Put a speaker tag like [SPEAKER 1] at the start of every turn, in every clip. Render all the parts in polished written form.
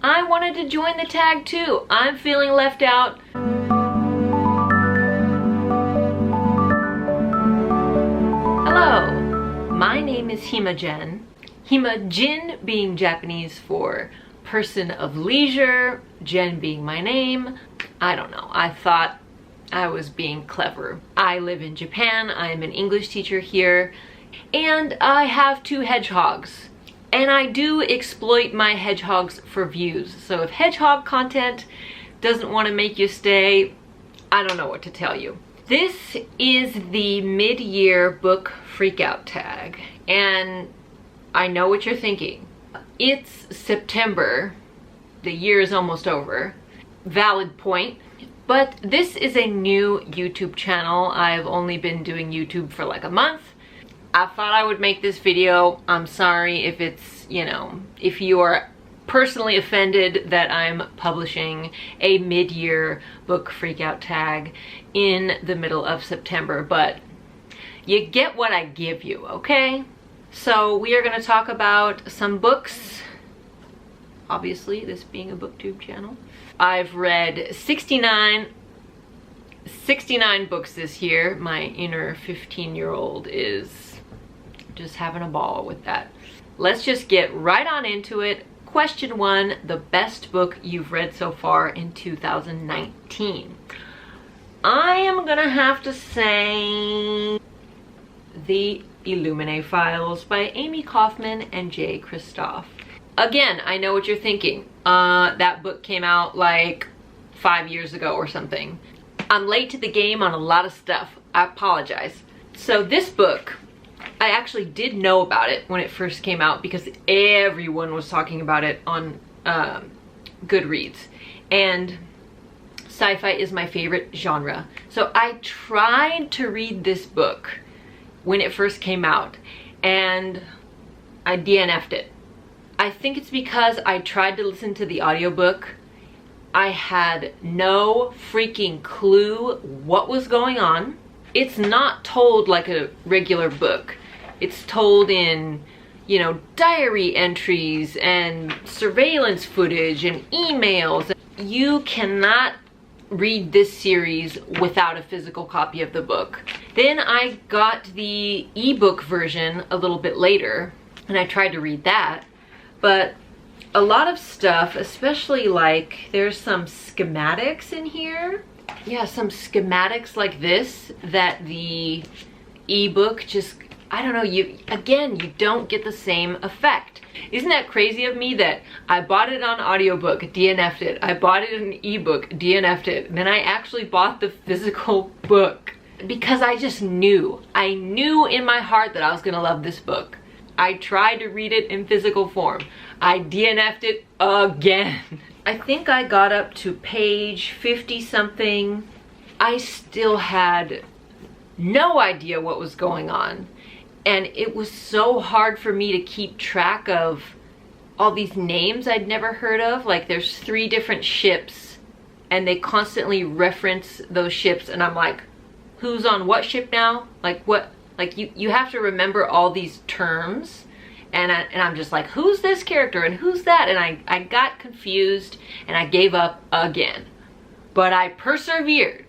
[SPEAKER 1] I wanted to join the tag too. I'm feeling left out. Hello, my name is HimaJen. HimaJen being Japanese for person of leisure, Jen being my name. I don't know, I thought I was being clever. I live in Japan, I'm an English teacher here, and I have 2 hedgehogs. And I do exploit my hedgehogs for views. So if hedgehog content doesn't want to make you stay, I don't know what to tell you. This is the mid-year book freakout tag. And I know what you're thinking. It's September. The year is almost over. Valid point. But this is a new YouTube channel. I've only been doing YouTube for like a month. I thought I would make this video. I'm sorry if it's, you know, if you are personally offended that I'm publishing a mid-year book freakout tag in the middle of September, but you get what I give you, okay? So we are going to talk about some books, obviously this being a booktube channel. I've read 69 books this year. My inner 15-year-old is just having a ball with that. Let's just get right on into it. Question 1, the best book you've read so far in 2019. I am gonna have to say The Illuminati Files by Amy Kaufman and Jay Kristoff. Again, I know what you're thinking. That book came out like 5 years ago or something. I'm late to the game on a lot of stuff. I apologize. So this book, I actually did know about it when it first came out because everyone was talking about it on Goodreads. And sci-fi is my favorite genre. So I tried to read this book when it first came out and I DNF'd it. I think it's because I tried to listen to the audiobook. I had no freaking clue what was going on. It's not told like a regular book. It's told in, you know, diary entries and surveillance footage and emails. You cannot read this series without a physical copy of the book. Then I got the ebook version a little bit later and I tried to read that. But a lot of stuff, especially like there's some schematics in here. Yeah, some schematics like this that the ebook just, I don't know, you don't get the same effect. Isn't that crazy of me that I bought it on audiobook, DNF'd it. I bought it in ebook, DNF'd it. And then I actually bought the physical book because I just knew. I knew in my heart that I was gonna love this book. I tried to read it in physical form. I DNF'd it again. I think I got up to page 50 something. I still had no idea what was going on. And it was so hard for me to keep track of all these names I'd never heard of. Like there's 3 different ships and they constantly reference those ships and I'm like, who's on what ship now? Like what? Like you have to remember all these terms. And I'm just like, who's this character and who's that? And I got confused and I gave up again. But I persevered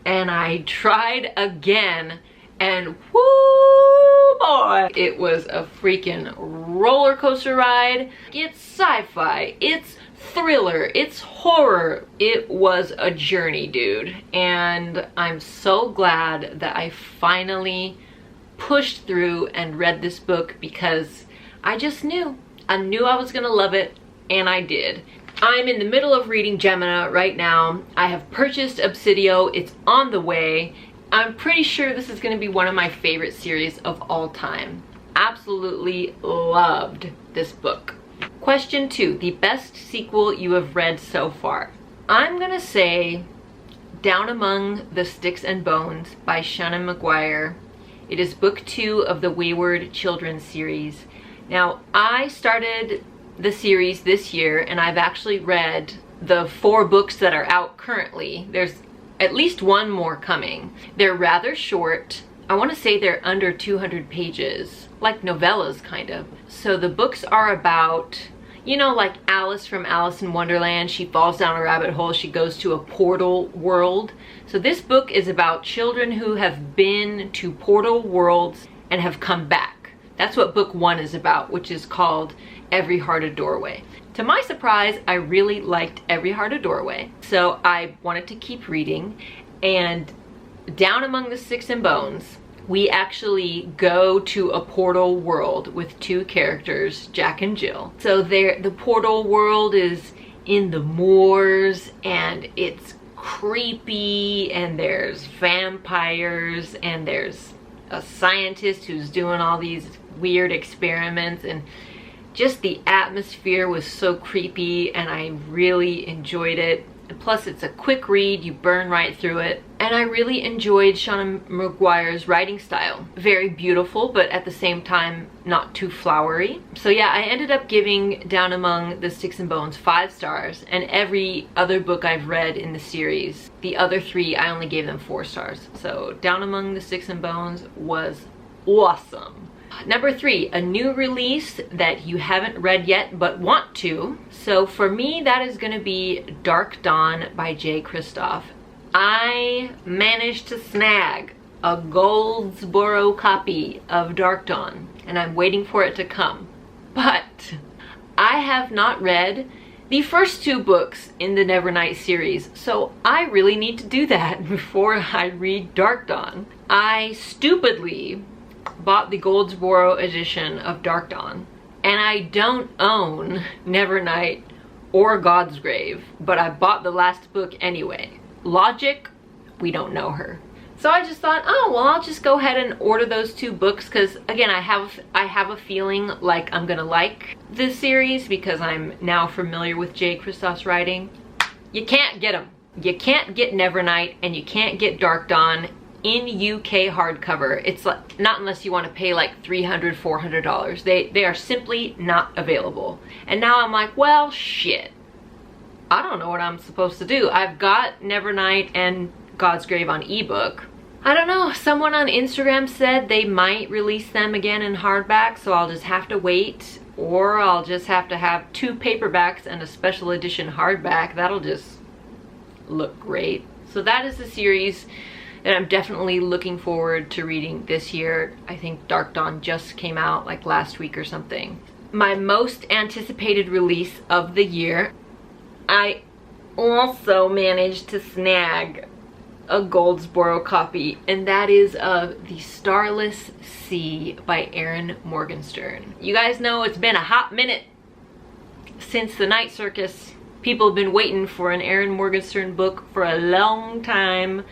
[SPEAKER 1] and I tried again and whoo boy, it was a freaking roller coaster ride. It's sci-fi, it's thriller, it's horror. It was a journey, dude. And I'm so glad that I finally pushed through and read this book because I just knew. I knew I was gonna love it, and I did. I'm in the middle of reading Gemina right now. I have purchased Obsidio, it's on the way. I'm pretty sure this is gonna be one of my favorite series of all time. Absolutely loved this book. Question 2, the best sequel you have read so far. I'm gonna say Down Among the Sticks and Bones by Shannon McGuire. It is book 2 of the Wayward Children series. Now, I started the series this year and I've actually read the 4 books that are out currently. There's at least 1 more coming. They're rather short. I want to say they're under 200 pages, like novellas kind of. So the books are about You know, like Alice from Alice in Wonderland, she falls down a rabbit hole, she goes to a portal world. So this book is about children who have been to portal worlds and have come back. That's what book 1 is about, which is called Every Heart a Doorway. To my surprise, I really liked Every Heart a Doorway. So I wanted to keep reading, and down among the sticks and bones, we actually go to a portal world with 2 characters, Jack and Jill. So the portal world is in the moors, and it's creepy, and there's vampires, and there's a scientist who's doing all these weird experiments, and just the atmosphere was so creepy, and I really enjoyed it. Plus, it's a quick read, you burn right through it. And I really enjoyed Shauna McGuire's writing style. Very beautiful, but at the same time, not too flowery. So yeah, I ended up giving Down Among the Sticks and Bones 5 stars, and every other book I've read in the series, the other 3, I only gave them 4 stars. So Down Among the Sticks and Bones was awesome. Number 3, a new release that you haven't read yet but want to. So for me, that is going to be Dark Dawn by Jay Kristoff. I managed to snag a Goldsboro copy of Dark Dawn, and I'm waiting for it to come. But I have not read the first 2 books in the Nevernight series, so I really need to do that before I read Dark Dawn. I stupidly bought the Goldsboro edition of Dark Dawn, and I don't own Nevernight or God's Grave, but I bought the last book anyway. Logic, we don't know her. So I just thought, oh, well, I'll just go ahead and order those 2 books, because again, I have a feeling like I'm gonna like this series because I'm now familiar with Jay Kristoff's writing. You can't get them. You can't get Nevernight, and you can't get Dark Dawn in UK hardcover. It's like, not unless you want to pay like $300, $400. They are simply not available. And now I'm like, well, shit. I don't know what I'm supposed to do. I've got Nevernight and God's Grave on ebook. I don't know, someone on Instagram said they might release them again in hardback, so I'll just have to wait, or I'll just have to have 2 paperbacks and a special edition hardback. That'll just look great. So that is the series that I'm definitely looking forward to reading this year. I think Dark Dawn just came out like last week or something. My most anticipated release of the year, I also managed to snag a Goldsboro copy, and that is of The Starless Sea by Erin Morgenstern. You guys know it's been a hot minute since the Night Circus. People have been waiting for an Erin Morgenstern book for a long time.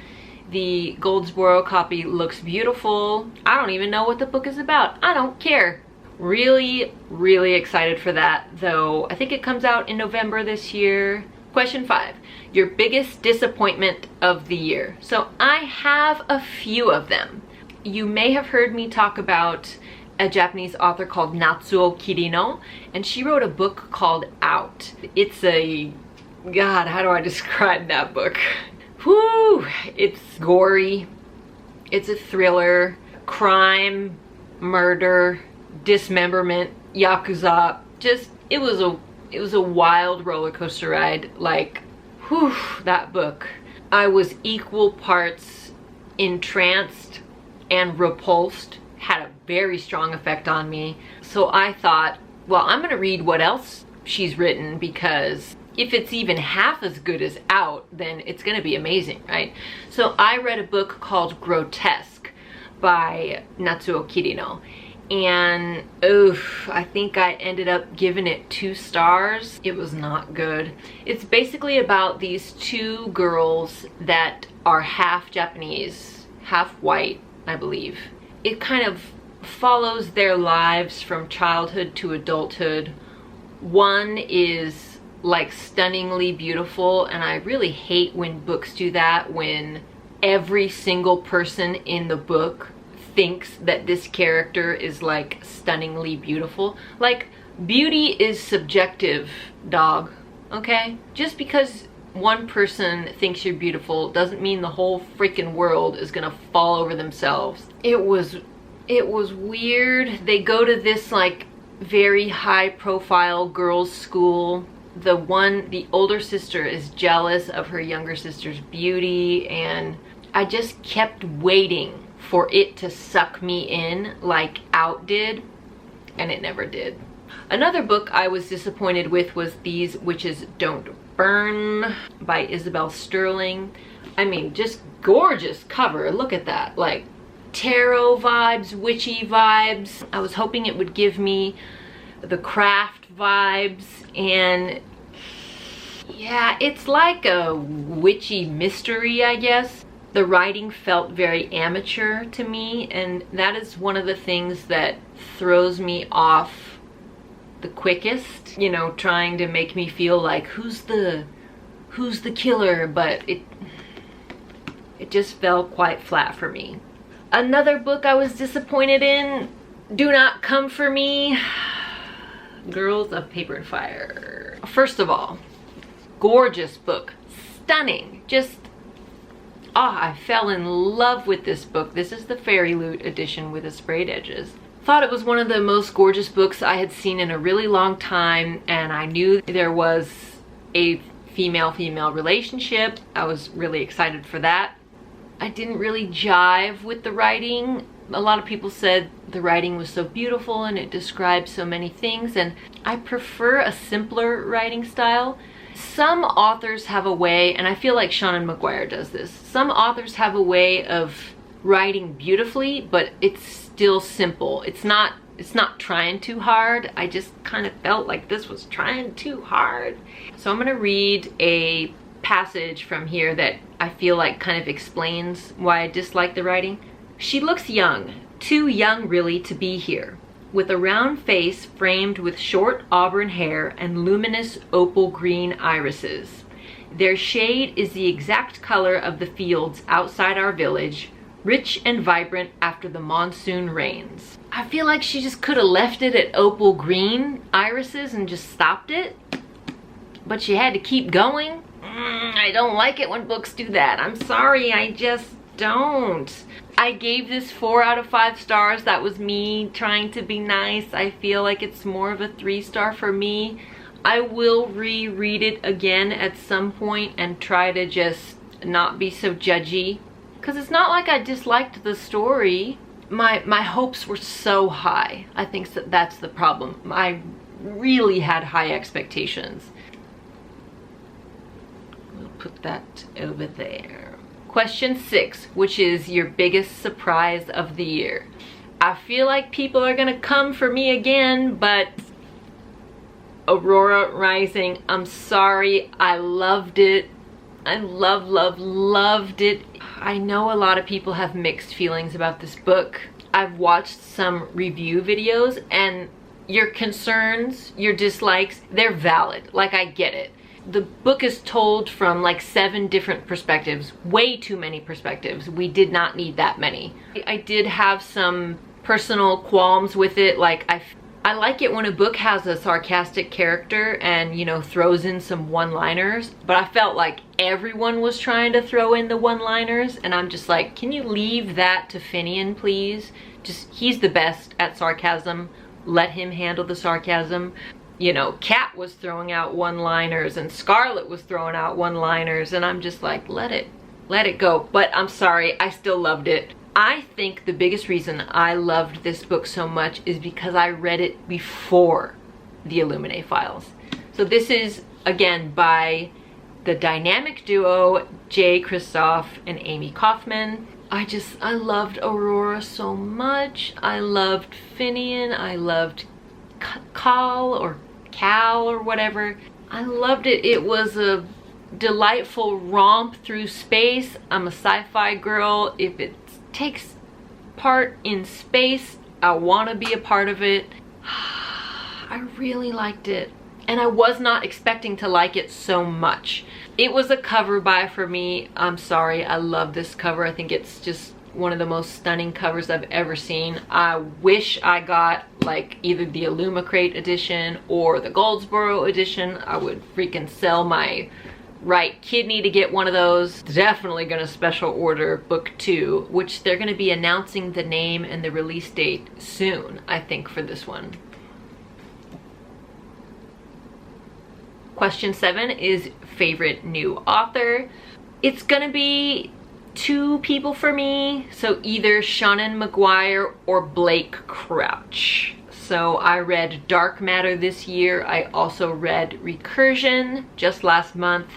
[SPEAKER 1] The Goldsboro copy looks beautiful. I don't even know what the book is about. I don't care. Really, really excited for that, though. I think it comes out in November this year. Question 5, your biggest disappointment of the year. So I have a few of them. You may have heard me talk about a Japanese author called Natsuo Kirino, and she wrote a book called Out. It's a, God, how do I describe that book? Whew, it's gory, it's a thriller, crime, murder, dismemberment, yakuza. Just, it was a wild roller coaster ride. Like, whew, that book. I was equal parts entranced and repulsed. Had a very strong effect on me. So I thought, well, I'm gonna read what else she's written, because if it's even half as good as Out, then it's gonna be amazing, right? So I read a book called Grotesque by Natsuo Kirino, and oof, I think I ended up giving it 2 stars. It was not good. It's basically about these 2 girls that are half Japanese, half white, I believe. It kind of follows their lives from childhood to adulthood. One is like stunningly beautiful, and I really hate when books do that, when every single person in the book thinks that this character is like stunningly beautiful. Like, beauty is subjective, dog, okay? Just because one person thinks you're beautiful doesn't mean the whole freaking world is gonna fall over themselves. It was weird. They go to this like very high profile girls' school. The older sister is jealous of her younger sister's beauty, and I just kept waiting for it to suck me in like Out did, and it never did. Another book I was disappointed with was These Witches Don't Burn by Isabel Sterling. I mean, just gorgeous cover. Look at that. Like tarot vibes, witchy vibes. I was hoping it would give me the Craft vibes, and yeah, it's like a witchy mystery, I guess. The writing felt very amateur to me, and that is one of the things that throws me off the quickest, you know, trying to make me feel like who's the killer, but it just fell quite flat for me. Another book I was disappointed in, Do Not Come For Me, Girls of Paper and Fire. First of all, gorgeous book, stunning, just I fell in love with this book. This is the Fairy Loot edition with the sprayed edges. Thought it was one of the most gorgeous books I had seen in a really long time, and I knew there was a female-female relationship. I was really excited for that. I didn't really jive with the writing. A lot of people said the writing was so beautiful and it described so many things, and I prefer a simpler writing style. Some authors have a way, and I feel like Seanan McGuire does this, some authors have a way of writing beautifully, but it's still simple. It's not trying too hard. I just kind of felt like this was trying too hard. So I'm gonna read a passage from here that I feel like kind of explains why I dislike the writing. She looks young, too young really to be here, with a round face framed with short auburn hair and luminous opal green irises. Their shade is the exact color of the fields outside our village, rich and vibrant after the monsoon rains. I feel like she just could have left it at opal green irises and just stopped it, but she had to keep going. I don't like it when books do that. I'm sorry, I just don't. I gave this 4 out of 5 stars. That was me trying to be nice. I feel like it's more of a 3-star for me. I will reread it again at some point and try to just not be so judgy, because it's not like I disliked the story. My hopes were so high. I think that's the problem. I really had high expectations. We'll put that over there. Question 6, which is your biggest surprise of the year. I feel like people are gonna come for me again, but Aurora Rising, I'm sorry, I loved it. I loved it. I know a lot of people have mixed feelings about this book. I've watched some review videos, and your concerns, your dislikes, they're valid. Like, I get it. The book is told from like 7 different perspectives, way too many perspectives. We did not need that many. I did have some personal qualms with it. Like, I like it when a book has a sarcastic character and, you know, throws in some one-liners, but I felt like everyone was trying to throw in the one-liners, and I'm just like, can you leave that to Finian, please? Just, he's the best at sarcasm. Let him handle the sarcasm. You know, Kat was throwing out one-liners and Scarlet was throwing out one-liners, and I'm just like, let it go. But I'm sorry, I still loved it. I think the biggest reason I loved this book so much is because I read it before the Illuminati Files. So this is, again, by the dynamic duo Jay Kristoff and Amy Kaufman. I loved Aurora so much. I loved Finian. I loved Cal or whatever. I loved it. It was a delightful romp through space. I'm a sci-fi girl. If it takes part in space, I want to be a part of it. I really liked it, and I was not expecting to like it so much. It was a cover buy for me. I'm sorry, I love this cover. I think it's just one of the most stunning covers I've ever seen. I wish I got like either the Illumicrate edition or the Goldsboro edition. I would freaking sell my right kidney to get one of those. Definitely gonna special order book 2, which they're gonna be announcing the name and the release date soon, I think, for this one. Question 7 is favorite new author. It's gonna be 2 people for me, so either Seanan McGuire or Blake Crouch. So I read Dark Matter this year. I also read Recursion just last month.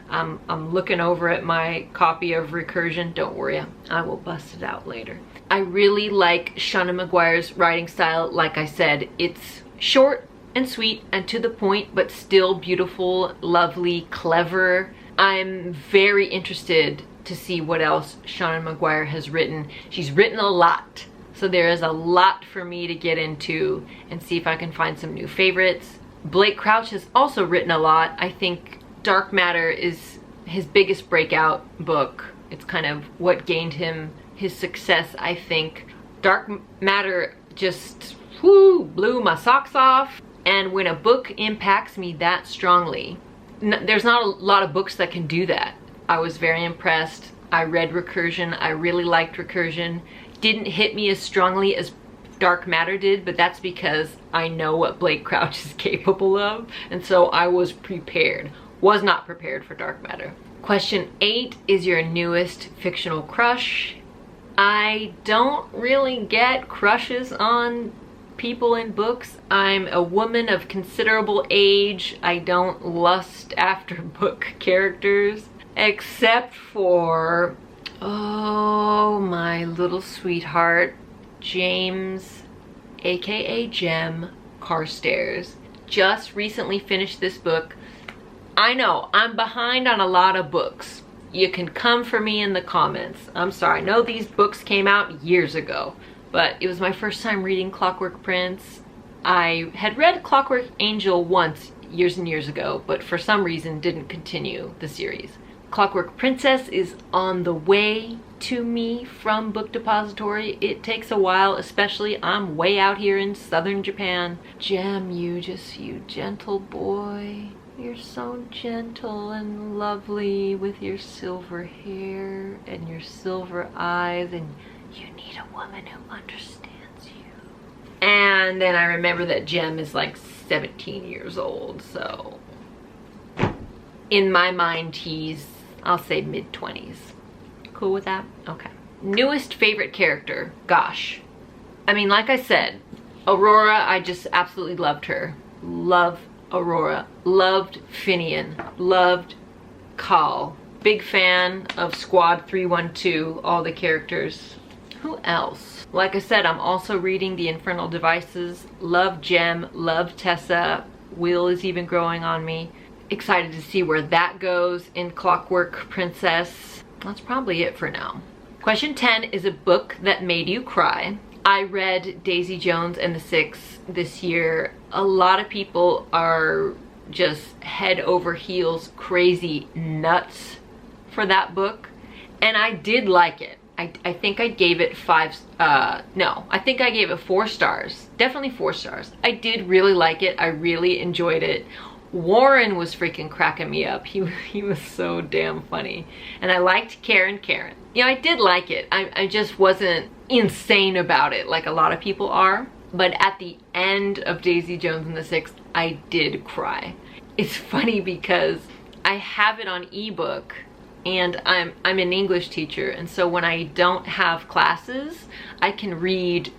[SPEAKER 1] I'm looking over at my copy of Recursion. Don't worry, I will bust it out later. I really like Seanan McGuire's writing style. Like I said, it's short and sweet and to the point, but still beautiful, lovely, clever. I'm very interested to see what else Seanan McGuire has written. She's written a lot, so there is a lot for me to get into and see if I can find some new favorites. Blake Crouch has also written a lot. I think Dark Matter is his biggest breakout book. It's kind of what gained him his success, I think. Dark Matter just blew my socks off. And when a book impacts me that strongly, there's not a lot of books that can do that. I was very impressed. I read Recursion. I really liked Recursion. Didn't hit me as strongly as Dark Matter did, but that's because I know what Blake Crouch is capable of, and so I was prepared. Was not prepared for Dark Matter. Question 8 is your newest fictional crush. I don't really get crushes on people in books. I'm a woman of considerable age. I don't lust after book characters, except for, oh, my little sweetheart, James, aka Jem Carstairs. Just recently finished this book. I know, I'm behind on a lot of books. You can come for me in the comments. I'm sorry, I know these books came out years ago, but it was my first time reading Clockwork Prince. I had read Clockwork Angel once, years and years ago, but for some reason didn't continue the series. Clockwork Princess is on the way to me from Book Depository. It takes a while, especially I'm way out here in southern Japan. Jem, you gentle boy. You're so gentle and lovely with your silver hair and your silver eyes, and you need a woman who understands you. And then I remember that Jem is like 17 years old, so in my mind he's, I'll say, mid-20s. Cool with that? Okay. Newest favorite character. Gosh. I mean, like I said, Aurora, I just absolutely loved her. Love Aurora. Loved Finian. Loved Kal. Big fan of Squad 312, all the characters. Who else? Like I said, I'm also reading The Infernal Devices. Love Jem. Love Tessa. Will is even growing on me. Excited to see where that goes in Clockwork Princess. That's probably it for now. Question 10 is a book that made you cry. I read Daisy Jones and the Six this year. A lot of people are just head over heels crazy nuts for that book, and I did like it. I think I gave it 4 stars. Definitely 4 stars. I did really like it. I really enjoyed it. Warren was freaking cracking me up. He was so damn funny. And I liked Karen. You know, I did like it. I just wasn't insane about it like a lot of people are. But at the end of Daisy Jones and the Six, I did cry. It's funny because I have it on ebook, and I'm an English teacher, and so when I don't have classes, I can read,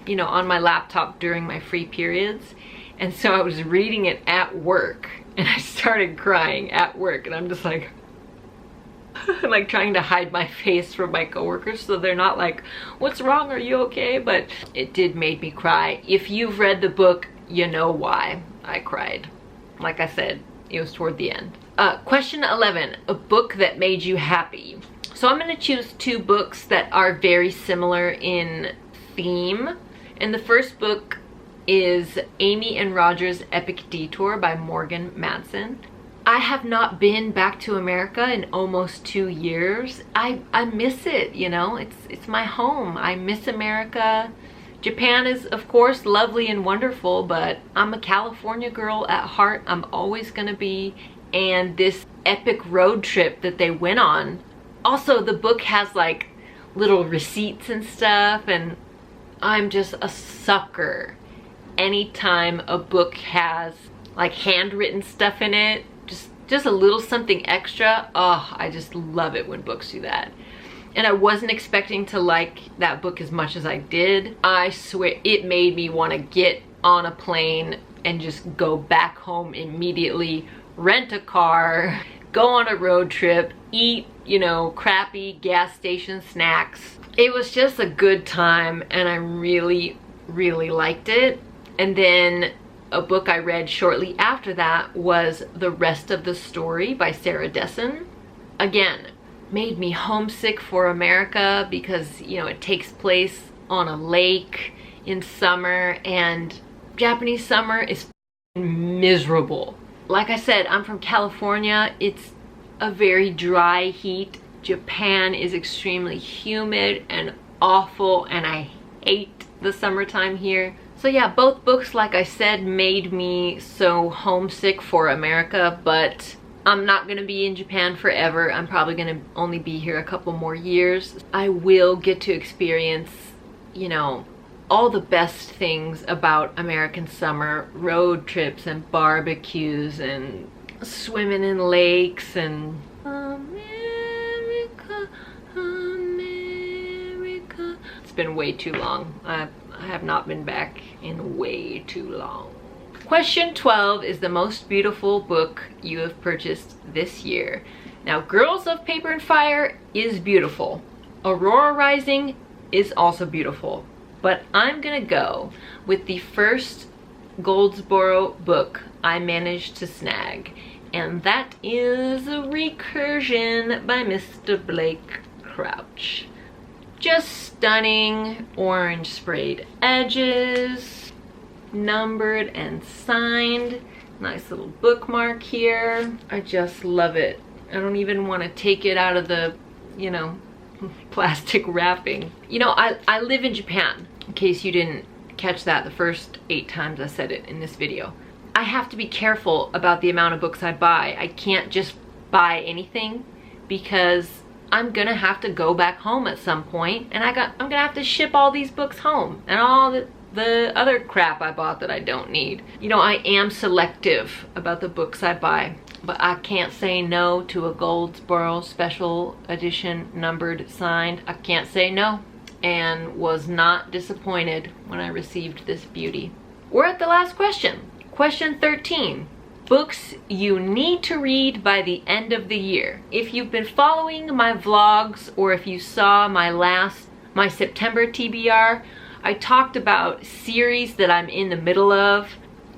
[SPEAKER 1] you know, on my laptop during my free periods. And so I was reading it at work, and I started crying at work, and I'm just like, like trying to hide my face from my coworkers so they're not like, what's wrong, are you okay? But it did make me cry. If you've read the book, you know why I cried. Like I said, it was toward the end. Question 11, a book that made you happy. So I'm gonna choose 2 books that are very similar in theme. And the first book is Amy and Roger's Epic Detour by Morgan Madsen. I have not been back to America in almost 2 years. I miss it, you know, it's my home. I miss America. Japan is, of course, lovely and wonderful, but I'm a California girl at heart. I'm always gonna be. And this epic road trip that they went on. Also, the book has like little receipts and stuff, and I'm just a sucker anytime a book has like handwritten stuff in it. just a little something extra. Oh, I just love it when books do that. And I wasn't expecting to like that book as much as I did. I swear it made me want to get on a plane and just go back home immediately, rent a car, go on a road trip, eat, you know, crappy gas station snacks. It was just a good time, and I really, really liked it. And then a book I read shortly after that was The Rest of the Story by Sarah Dessen. Again, made me homesick for America because, you know, it takes place on a lake in summer, and Japanese summer is miserable. Like I said, I'm from California. It's a very dry heat. Japan is extremely humid and awful, and I hate the summertime here. So yeah, both books, like I said, made me so homesick for America, but I'm not gonna be in Japan forever. I'm probably gonna only be here a couple more years. I will get to experience, you know, all the best things about American summer: road trips and barbecues and swimming in lakes and America, America. It's been way too long. I have not been back in way too long. Question 12 is the most beautiful book you have purchased this year. Now, Girls of Paper and Fire is beautiful. Aurora Rising is also beautiful. But I'm gonna go with the first Goldsboro book I managed to snag, and that is Recursion by Mr. Blake Crouch. Just stunning, orange sprayed edges, numbered and signed. Nice little bookmark here. I just love it. I don't even want to take it out of the, you know, plastic wrapping. You know, I live in Japan, in case you didn't catch that the first 8 times I said it in this video. I have to be careful about the amount of books I buy. I can't just buy anything because I'm gonna have to go back home at some point, and I'm gonna have to ship all these books home and all the other crap I bought that I don't need. You know, I am selective about the books I buy, but I can't say no to a Goldsboro special edition, numbered, signed. I can't say no, and was not disappointed when I received this beauty. We're at the last question. Question 13. Books you need to read by the end of the year. If you've been following my vlogs, or if you saw my September TBR, I talked about series that I'm in the middle of.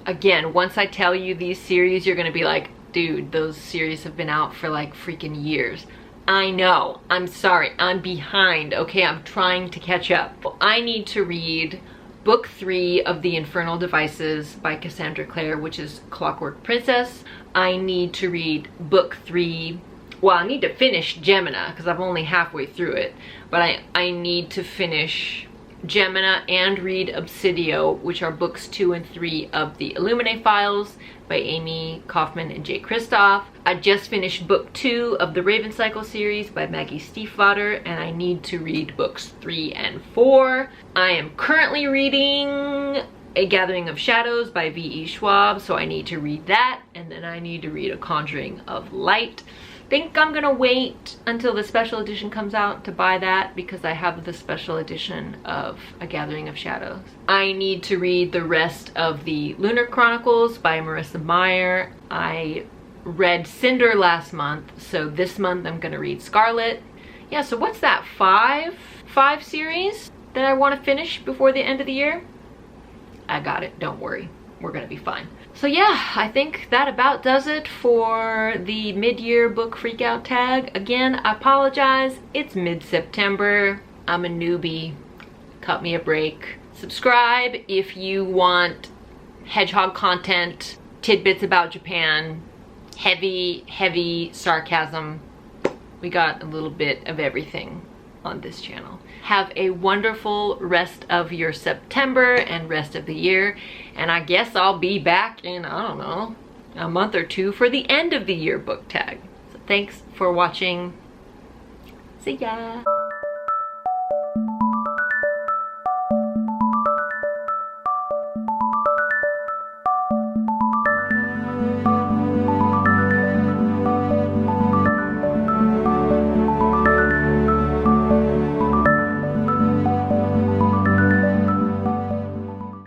[SPEAKER 1] Again, once I tell you these series, you're gonna be like, dude, those series have been out for like freaking years. I know, I'm sorry, I'm behind, okay? I'm trying to catch up. I need to read Book 3 of The Infernal Devices by Cassandra Clare, which is Clockwork Princess. I need to read Book 3. Well, I need to finish Gemina because I'm only halfway through it. But I need to finish Gemina and read Obsidio, which are books 2 and 3 of the Illuminati Files by Amy Kaufman and Jay Kristoff. I just finished book 2 of the Raven Cycle series by Maggie Stiefvater, and I need to read books 3 and 4. I am currently reading A Gathering of Shadows by V.E. Schwab, so I need to read that, and then I need to read A Conjuring of Light. Think I'm gonna wait until the special edition comes out to buy that because I have the special edition of A Gathering of Shadows. I need to read the rest of the Lunar Chronicles by Marissa Meyer. I read Cinder last month, so this month I'm gonna read Scarlet. Yeah, so what's that, five series that I want to finish before the end of the year? I got it, don't worry, we're gonna be fine. So yeah, I think that about does it for the mid-year book freakout tag. Again, I apologize, it's mid-September, I'm a newbie, cut me a break. Subscribe if you want hedgehog content, tidbits about Japan, heavy sarcasm. We got a little bit of everything on this channel. Have a wonderful rest of your September and rest of the year, and I guess I'll be back in, I don't know, a month or 2 for the end of the year book tag. So thanks for watching. See ya.